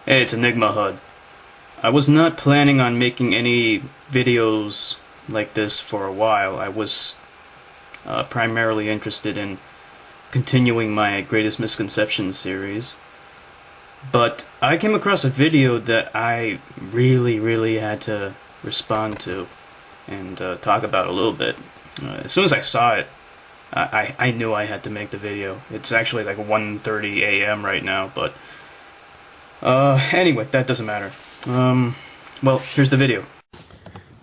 Hey, it's Enigma HUD. I was not planning on making any videos like this for a while. I was primarily interested in continuing my Greatest Misconceptions series. But I came across a video that I really had to respond to and talk about a little bit. As soon as I saw it, I knew I had to make the video. It's actually like 1:30 a.m. right now, but anyway, that doesn't matter. Well, here's the video.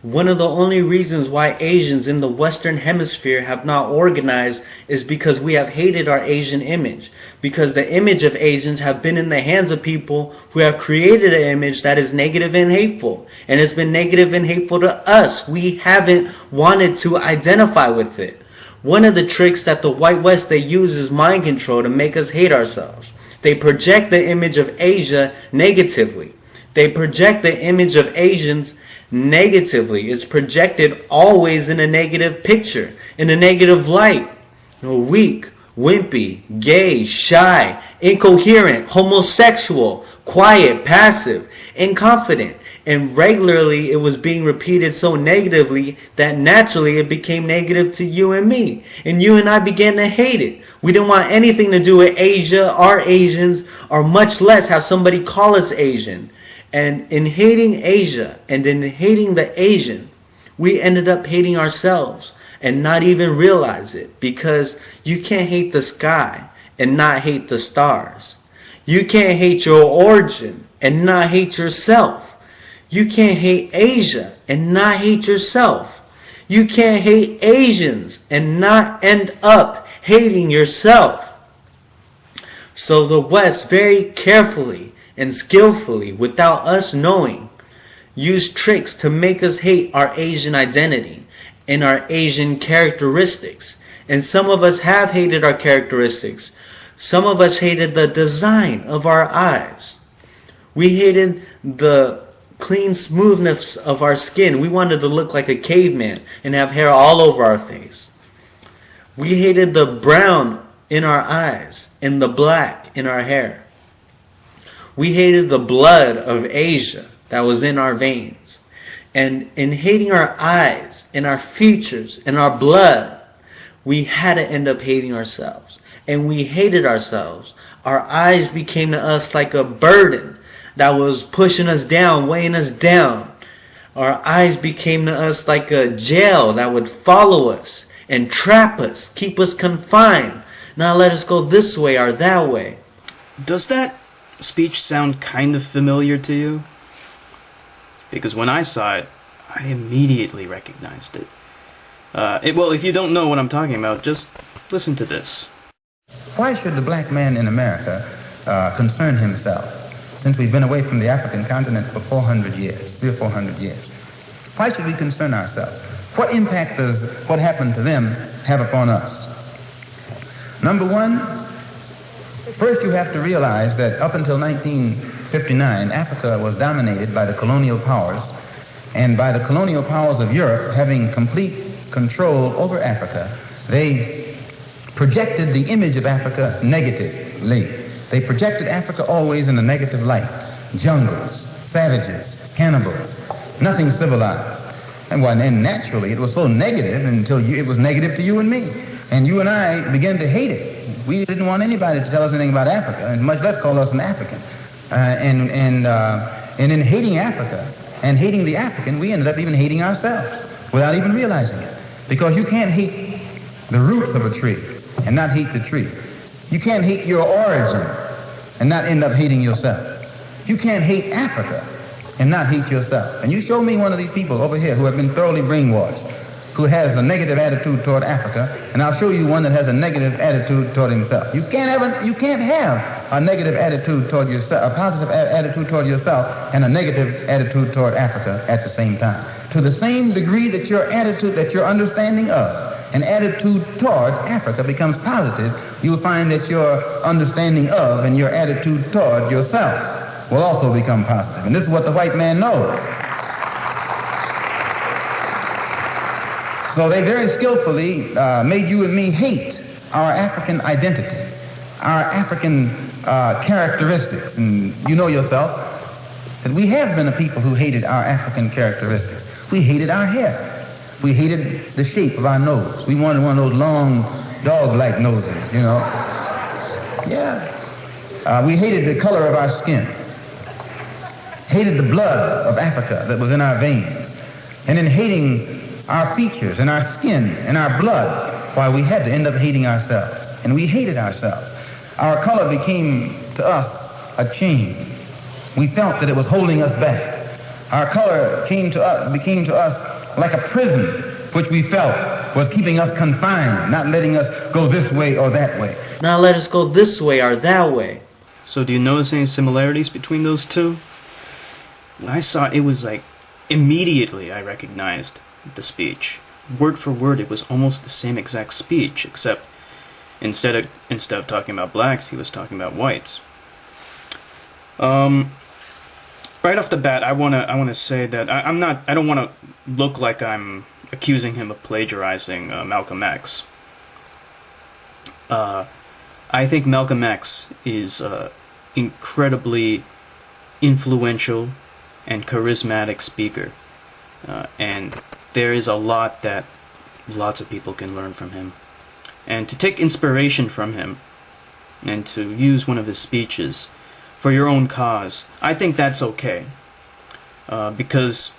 One of the only reasons why Asians in the Western Hemisphere have not organized is because we have hated our Asian image. Because the image of Asians have been in the hands of people who have created an image that is negative and hateful. And it's been negative and hateful to us. We haven't wanted to identify with it. One of the tricks that the White West they use is mind control to make us hate ourselves. They project the image of Asia negatively. They project the image of Asians negatively. It's projected always in a negative picture, in a negative light. Weak, wimpy, gay, shy, incoherent, homosexual, quiet, passive, inconfident. And regularly it was being repeated so negatively that naturally it became negative to you and me. And you and I began to hate it. We didn't want anything to do with Asia or Asians, or much less have somebody call us Asian. And in hating Asia and in hating the Asian, we ended up hating ourselves and not even realize it, because you can't hate the sky and not hate the stars. You can't hate your origin and not hate yourself. You can't hate Asia and not hate yourself. You can't hate Asians and not end up hating yourself. So the West very carefully and skillfully, without us knowing, use tricks to make us hate our Asian identity and our Asian characteristics. And some of us have hated our characteristics. Some of us hated the design of our eyes. We hated the clean smoothness of our skin. We wanted to look like a caveman and have hair all over our face. We hated the brown in our eyes and the black in our hair. We hated the blood of Asia that was in our veins. And in hating our eyes and our features and our blood, we had to end up hating ourselves. And we hated ourselves. Our eyes became to us like a burden that was pushing us down, weighing us down. Our eyes became to us like a jail that would follow us and trap us, keep us confined, not let us go this way or that way. Does that speech sound kind of familiar to you? Because when I saw it, I immediately recognized it. Well, if you don't know what I'm talking about, just listen to this. Why should the black man in America concern himself, since we've been away from the African continent for 400 years, 300 or 400 years? Why should we concern ourselves? What impact does what happened to them have upon us? Number one, first you have to realize that up until 1959, Africa was dominated by the colonial powers, and by the colonial powers of Europe having complete control over Africa, they projected the image of Africa negatively. They projected Africa always in a negative light. Jungles, savages, cannibals, nothing civilized. And naturally it was so negative until it was negative to you and me. And you and I began to hate it. We didn't want anybody to tell us anything about Africa, and much less call us an African. And in hating Africa and hating the African, we ended up even hating ourselves without even realizing it. Because you can't hate the roots of a tree and not hate the tree. You can't hate your origin and not end up hating yourself. You can't hate Africa and not hate yourself. And you show me one of these people over here who have been thoroughly brainwashed, who has a negative attitude toward Africa, and I'll show you one that has a negative attitude toward himself. You can't have a negative attitude toward yourself, a positive attitude toward yourself, and a negative attitude toward Africa at the same time. To the same degree that your attitude, that your understanding of an attitude toward Africa becomes positive, you'll find that your understanding of and your attitude toward yourself will also become positive. And this is what the white man knows. So they very skillfully made you and me hate our African identity, our African characteristics. And you know yourself, that we have been a people who hated our African characteristics. We hated our hair. We hated the shape of our nose. We wanted one of those long, dog-like noses, you know. Yeah. We hated the color of our skin. Hated the blood of Africa that was in our veins. And in hating our features and our skin and our blood, why we had to end up hating ourselves. And we hated ourselves. Our color became to us a chain. We felt that it was holding us back. Our color became to us like a prison, which we felt was keeping us confined, not letting us go this way or that way. Not let us go this way or that way. So do you notice any similarities between those two? When I saw it, it was like, immediately I recognized the speech. Word for word, it was almost the same exact speech, except instead of talking about blacks, he was talking about whites. Right off the bat, I wanna say that I don't want to look like I'm accusing him of plagiarizing Malcolm X. I think Malcolm X is incredibly influential and charismatic speaker, and there is a lot that lots of people can learn from him. And to take inspiration from him and to use one of his speeches for your own cause, I think that's okay. Because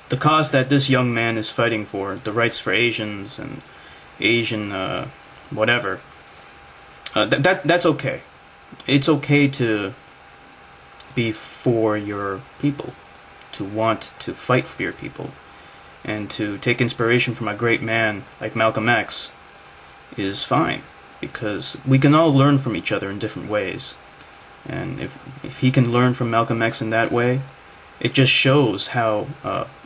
the cause that this young man is fighting for, the rights for Asians and Asian whatever, that's okay. It's okay to be for your people, to want to fight for your people, and to take inspiration from a great man like Malcolm X is fine, because we can all learn from each other in different ways. And if he can learn from Malcolm X in that way, it just shows how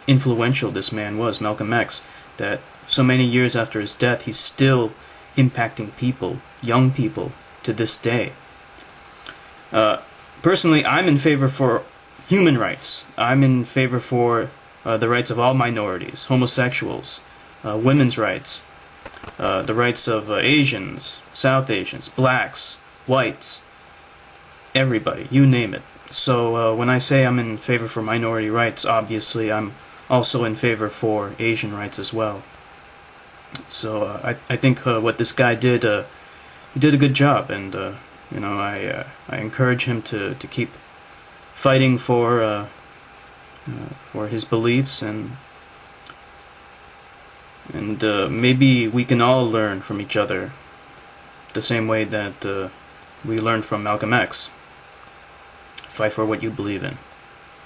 influential this man was, Malcolm X, that so many years after his death, he's still impacting people, young people, to this day. Personally, I'm in favor for human rights. I'm in favor for the rights of all minorities, homosexuals, women's rights, the rights of Asians, South Asians, blacks, whites, everybody, you name it. So when I say I'm in favor for minority rights, obviously I'm also in favor for Asian rights as well. So I think what this guy did, he did a good job, and I encourage him to keep fighting for his beliefs, and maybe we can all learn from each other the same way that we learned from Malcolm X. Fight for what you believe in.